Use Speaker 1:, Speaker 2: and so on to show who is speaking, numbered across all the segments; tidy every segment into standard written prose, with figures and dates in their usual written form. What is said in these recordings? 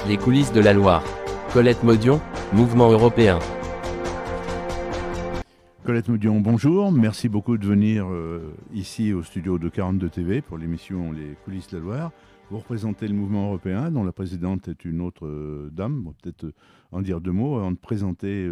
Speaker 1: Les coulisses de la Loire. Colette Maudion, Mouvement européen.
Speaker 2: Colette Maudion, bonjour. Merci beaucoup de venir ici au studio de 42 TV pour l'émission Les coulisses de la Loire. Vous représentez le mouvement européen, dont la présidente est une autre dame. Bon, peut-être en dire deux mots avant de présenter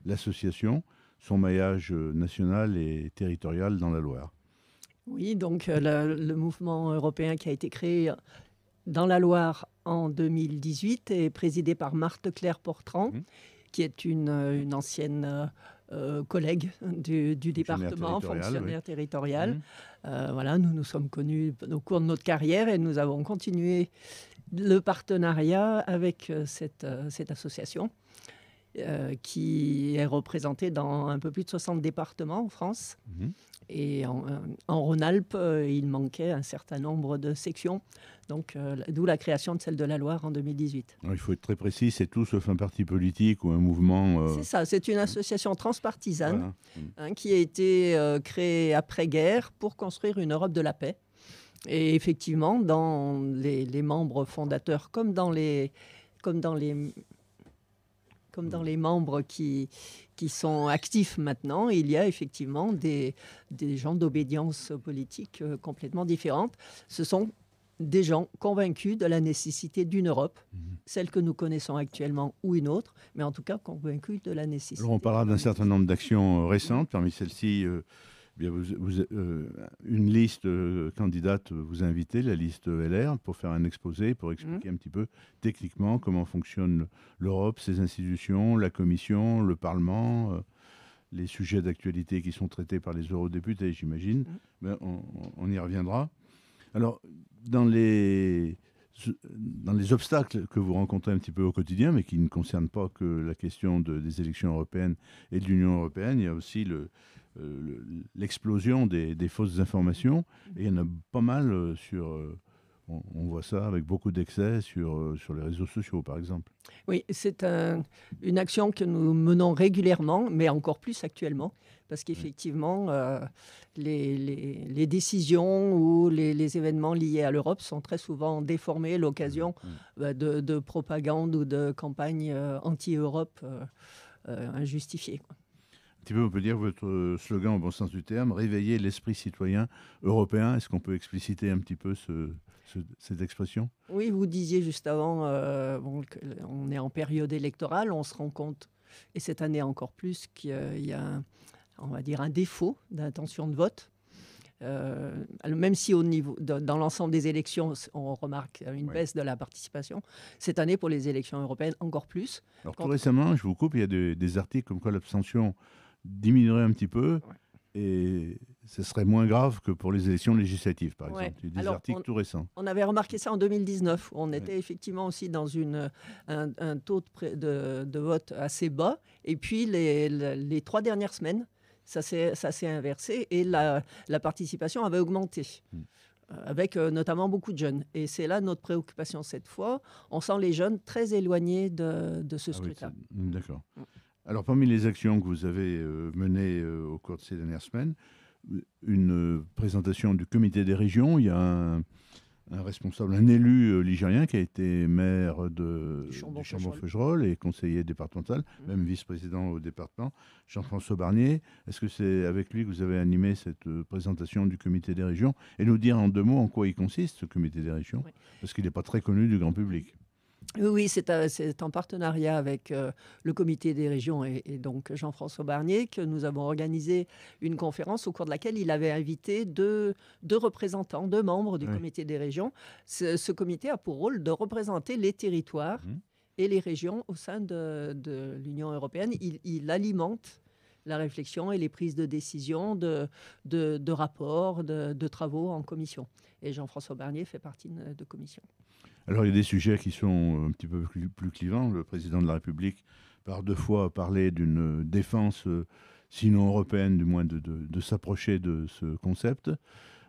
Speaker 2: l'association, son maillage national et territorial dans la Loire.
Speaker 3: Oui, donc le mouvement européen qui a été créé dans la Loire en 2018 est présidé par Marthe Claire Portrand, qui est une ancienne collègue du département, fonctionnaire territorial. Voilà, nous nous sommes connus au cours de notre carrière et nous avons continué le partenariat avec cette association qui est représentée dans un peu plus de 60 départements en France. Et en Rhône-Alpes, il manquait un certain nombre de sections, donc d'où la création de celle de la Loire en 2018.
Speaker 2: Alors, il faut être très précis, c'est tout sauf un parti politique ou un mouvement...
Speaker 3: C'est ça, c'est une association transpartisane qui a été créée après-guerre pour construire une Europe de la paix. Et effectivement, dans les membres fondateurs comme dans les membres qui sont actifs maintenant, il y a effectivement des gens d'obédience politique complètement différentes. Ce sont des gens convaincus de la nécessité d'une Europe, celle que nous connaissons actuellement ou une autre, mais en tout cas convaincus de la nécessité.
Speaker 2: Alors on parlera d'un certain nombre d'actions récentes. Parmi celles-ci, une liste candidate vous a invité, la liste LR, pour faire un exposé, pour expliquer un petit peu techniquement comment fonctionne l'Europe, ses institutions, la Commission, le Parlement, les sujets d'actualité qui sont traités par les eurodéputés, j'imagine. Ben, on y reviendra. Alors, dans les obstacles que vous rencontrez un petit peu au quotidien, mais qui ne concernent pas que la question des élections européennes et de l'Union européenne, il y a aussi l'explosion des fausses informations. Et il y en a pas mal on voit ça avec beaucoup d'excès sur les réseaux sociaux, par exemple.
Speaker 3: Oui, c'est une action que nous menons régulièrement, mais encore plus actuellement, parce qu'effectivement, les décisions ou les événements liés à l'Europe sont très souvent déformés, l'occasion de propagande ou de campagne anti-Europe injustifiée.
Speaker 2: Un petit peu, on peut dire votre slogan au bon sens du terme, réveiller l'esprit citoyen européen. Est-ce qu'on peut expliciter un petit peu cette expression ?
Speaker 3: Oui, vous disiez juste avant, on est en période électorale, on se rend compte, et cette année encore plus, qu'il y a on va dire un défaut d'intention de vote. Même si dans l'ensemble des élections, on remarque une baisse de la participation, cette année pour les élections européennes encore plus.
Speaker 2: Alors tout récemment, je vous coupe, il y a des articles comme quoi l'abstention diminuerait un petit peu et ce serait moins grave que pour les élections législatives, par exemple. Il y a des articles tout récents.
Speaker 3: On avait remarqué ça en 2019, où on était effectivement aussi dans un taux de vote assez bas. Et puis les 3 dernières semaines, ça s'est inversé et la participation avait augmenté, avec notamment beaucoup de jeunes. Et c'est là notre préoccupation cette fois. On sent les jeunes très éloignés de ce scrutin.
Speaker 2: Oui, d'accord. Alors, parmi les actions que vous avez menées au cours de ces dernières semaines, une présentation du comité des régions. Il y a un responsable, un élu ligérien qui a été maire du Chambon-Feugerolles et conseiller départemental, même vice-président au département, Jean-François Barnier. Est-ce que c'est avec lui que vous avez animé cette présentation du comité des régions ? Et nous dire en 2 mots en quoi il consiste, ce comité des régions, parce qu'il n'est pas très connu du grand public.
Speaker 3: Oui, c'est en partenariat avec le comité des régions et donc Jean-François Barnier que nous avons organisé une conférence au cours de laquelle il avait invité deux représentants, 2 membres du comité des régions. Ce comité a pour rôle de représenter les territoires et les régions au sein de l'Union européenne. Il alimente la réflexion et les prises de décision de rapports, de travaux en commission. Et Jean-François Barnier fait partie de commission.
Speaker 2: Alors, il y a des sujets qui sont un petit peu plus clivants. Le président de la République, par 2 fois, a parlé d'une défense, sinon européenne, du moins de s'approcher de ce concept.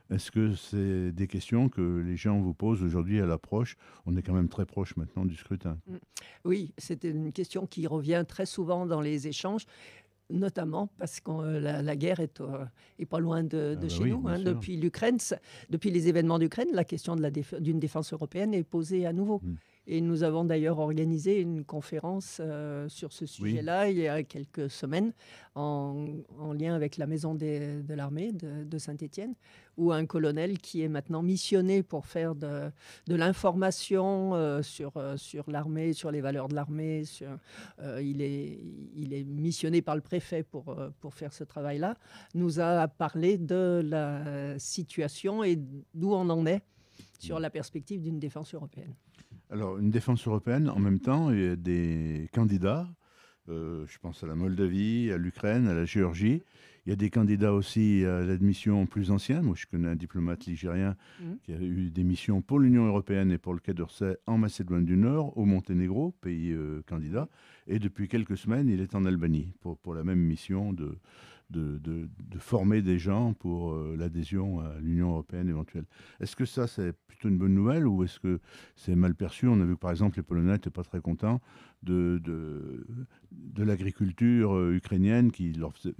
Speaker 2: Est-ce que c'est des questions que les gens vous posent aujourd'hui à l'approche ? On est quand même très proche maintenant du scrutin.
Speaker 3: Oui, c'est une question qui revient très souvent dans les échanges. Notamment parce que la guerre est pas loin de chez nous. Depuis l'Ukraine, depuis les événements d'Ukraine, la question d'une défense européenne est posée à nouveau. Et nous avons d'ailleurs organisé une conférence sur ce sujet-là il y a quelques semaines en lien avec la maison de l'armée de Saint-Étienne, où un colonel qui est maintenant missionné pour faire de l'information sur l'armée, sur les valeurs de l'armée. Il est missionné par le préfet pour faire ce travail-là, nous a parlé de la situation et d'où on en est sur la perspective d'une défense européenne.
Speaker 2: Alors, une défense européenne, en même temps, il y a des candidats. Je pense à la Moldavie, à l'Ukraine, à la Géorgie. Il y a des candidats aussi à l'admission plus ancienne. Moi, je connais un diplomate ligérien qui a eu des missions pour l'Union européenne et pour le Quai d'Orsay en Macédoine du Nord, au Monténégro, pays candidat. Et depuis quelques semaines, il est en Albanie pour la même mission de former des gens pour l'adhésion à l'Union européenne éventuelle. Est-ce que ça, c'est plutôt une bonne nouvelle ou est-ce que c'est mal perçu? On a vu que, par exemple, les Polonais n'étaient pas très contents de l'agriculture ukrainienne qui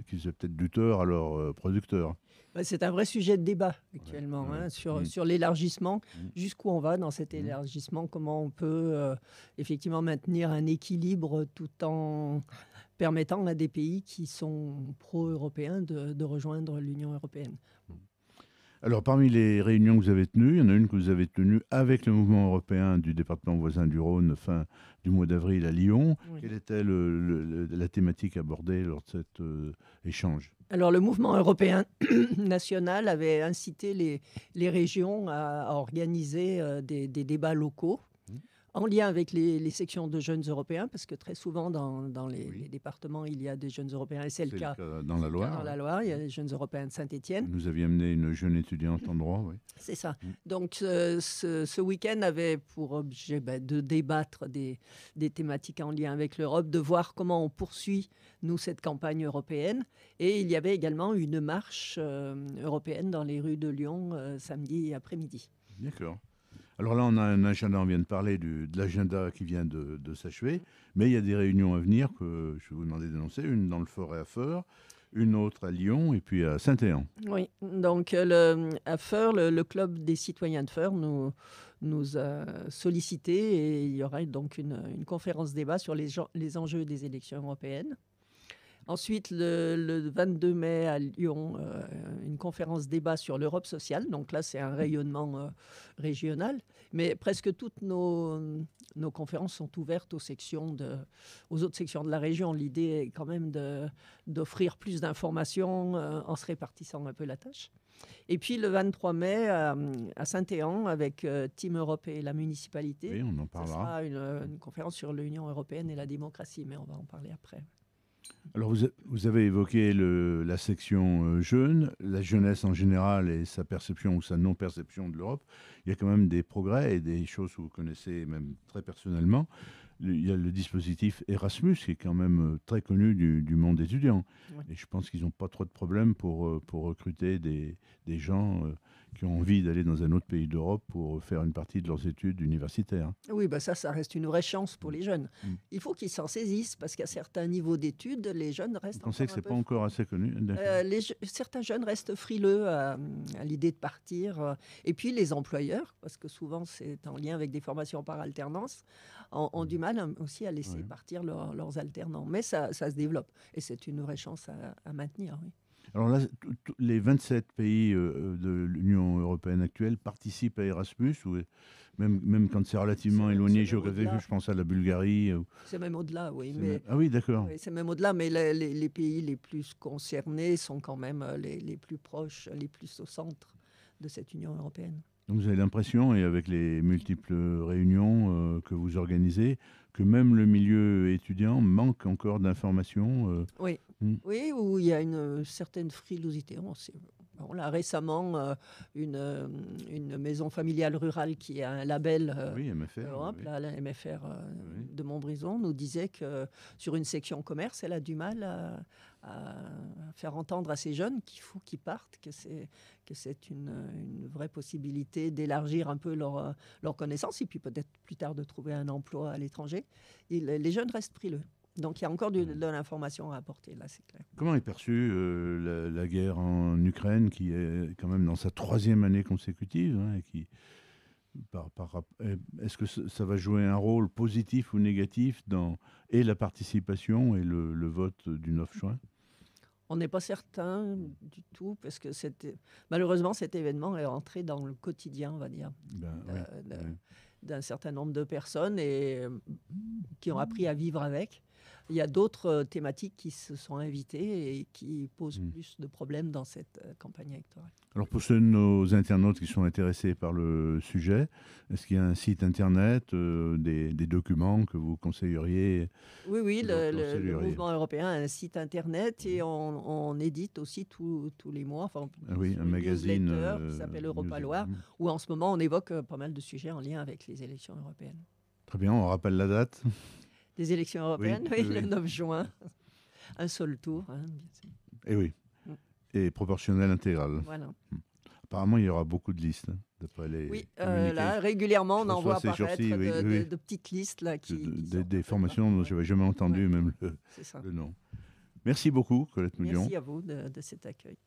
Speaker 2: faisait peut-être du tort à leurs producteurs.
Speaker 3: C'est un vrai sujet de débat actuellement sur l'élargissement. Jusqu'où on va dans cet élargissement? Comment on peut effectivement maintenir un équilibre tout en permettant à des pays qui sont pro-européens de rejoindre l'Union européenne?
Speaker 2: Alors, parmi les réunions que vous avez tenues, il y en a une que vous avez tenue avec le mouvement européen du département voisin du Rhône, fin du mois d'avril à Lyon. Oui. Quelle était la thématique abordée lors de cet échange?
Speaker 3: Alors, le mouvement européen national avait incité les régions à organiser des débats locaux en lien avec les sections de jeunes européens, parce que très souvent dans les départements, il y a des jeunes européens, et c'est le cas
Speaker 2: dans la Loire.
Speaker 3: Dans la Loire, il y a des jeunes européens de Saint-Étienne.
Speaker 2: Nous avions amené une jeune étudiante en droit, oui.
Speaker 3: C'est ça. Donc, ce week-end avait pour objet de débattre des thématiques en lien avec l'Europe, de voir comment on poursuit, nous, cette campagne européenne. Et il y avait également une marche européenne dans les rues de Lyon samedi après-midi.
Speaker 2: D'accord. Alors là, on a un agenda, on vient de parler de l'agenda qui vient de s'achever, mais il y a des réunions à venir que je vais vous demander d'énoncer, une dans le Forêt à Feurs, une autre à Lyon et puis à Saint-Éan.
Speaker 3: Oui, donc à Feurs, le club des citoyens de Feurs nous a sollicité et il y aura donc une conférence débat sur les enjeux des élections européennes. Ensuite, le 22 mai à Lyon, une conférence débat sur l'Europe sociale. Donc là, c'est un rayonnement régional. Mais presque toutes nos conférences sont ouvertes aux autres sections de la région. L'idée est quand même d'offrir plus d'informations en se répartissant un peu la tâche. Et puis le 23 mai à Saint-Éan, avec Team Europe et la municipalité,
Speaker 2: oui, on en parlera.
Speaker 3: Ce sera une conférence sur l'Union européenne et la démocratie. Mais on va en parler après.
Speaker 2: Alors, vous avez évoqué la section jeune, la jeunesse en général et sa perception ou sa non-perception de l'Europe. Il y a quand même des progrès et des choses que vous connaissez même très personnellement. Il y a le dispositif Erasmus qui est quand même très connu du monde étudiant. Oui. Et je pense qu'ils n'ont pas trop de problèmes pour recruter des gens qui ont envie d'aller dans un autre pays d'Europe pour faire une partie de leurs études universitaires.
Speaker 3: Oui, ça reste une vraie chance pour les jeunes. Il faut qu'ils s'en saisissent parce qu'à certains niveaux d'études, les jeunes restent...
Speaker 2: Vous pensez que ce n'est pas encore assez connu?
Speaker 3: Certains jeunes restent frileux à l'idée de partir. Et puis les employeurs, parce que souvent c'est en lien avec des formations par alternance, ont du mal aussi à laisser partir leurs alternants. Mais ça se développe et c'est une vraie chance à maintenir. Oui.
Speaker 2: Alors là, les 27 pays de l'Union européenne actuelle participent à Erasmus, ou même quand c'est relativement éloigné géographiquement, je pense à la Bulgarie.
Speaker 3: C'est même au-delà, oui.
Speaker 2: Ah oui, d'accord.
Speaker 3: Oui, c'est même au-delà, mais les pays les plus concernés sont quand même les plus proches, les plus au centre de cette Union européenne.
Speaker 2: Donc vous avez l'impression, et avec les multiples réunions que vous organisez, que même le milieu étudiant manque encore d'informations.
Speaker 3: Oui. Oui, où il y a une certaine frilosité. On a récemment une maison familiale rurale qui a un label
Speaker 2: MFR,
Speaker 3: Europe, la MFR de Montbrison, nous disait que sur une section commerce, elle a du mal à faire entendre à ces jeunes qu'il faut qu'ils partent, que c'est une vraie possibilité d'élargir un peu leur connaissance et puis peut-être plus tard de trouver un emploi à l'étranger. Les jeunes restent frileux. Donc il y a encore de l'information à apporter, là, c'est clair.
Speaker 2: Comment est perçue la guerre en Ukraine, qui est quand même dans sa 3e année consécutive, et qui Est-ce que ça va jouer un rôle positif ou négatif dans et la participation et le vote du 9 juin?
Speaker 3: On n'est pas certain du tout, parce que malheureusement, cet événement est rentré dans le quotidien, on va dire,
Speaker 2: Ben,
Speaker 3: de-
Speaker 2: oui,
Speaker 3: de-
Speaker 2: oui.
Speaker 3: d'un certain nombre de personnes et qui ont appris à vivre avec. Il y a d'autres thématiques qui se sont invitées et qui posent plus de problèmes dans cette campagne électorale.
Speaker 2: Alors pour ceux de nos internautes qui sont intéressés par le sujet, est-ce qu'il y a un site internet, des documents que vous conseilleriez?
Speaker 3: Oui,
Speaker 2: Vous
Speaker 3: le
Speaker 2: conseilleriez.
Speaker 3: mouvement européen a un site internet et on édite aussi tous les mois, enfin,
Speaker 2: Ah oui,
Speaker 3: sur
Speaker 2: un
Speaker 3: une
Speaker 2: magazine.
Speaker 3: newsletter qui s'appelle Europa Loire, où en ce moment on évoque pas mal de sujets en lien avec les élections européennes.
Speaker 2: Très bien, on rappelle la date.
Speaker 3: Les élections européennes,
Speaker 2: Oui,
Speaker 3: le
Speaker 2: oui.
Speaker 3: 9 juin, un seul tour, hein, bien sûr.
Speaker 2: Et oui.
Speaker 3: Mm.
Speaker 2: Et proportionnel intégral.
Speaker 3: Voilà.
Speaker 2: Apparemment, il y aura beaucoup de listes, hein, d'après les
Speaker 3: Oui,
Speaker 2: communiqués.
Speaker 3: là, régulièrement, on
Speaker 2: Je
Speaker 3: en voit
Speaker 2: reçois ces
Speaker 3: apparaître
Speaker 2: jours-ci, oui, oui.
Speaker 3: de petites listes là, qui
Speaker 2: Des
Speaker 3: sortent.
Speaker 2: formations dont je n'avais jamais entendu
Speaker 3: Ouais.
Speaker 2: même
Speaker 3: C'est ça.
Speaker 2: le nom. Merci beaucoup, Colette Moudion.
Speaker 3: Merci à vous de cet accueil.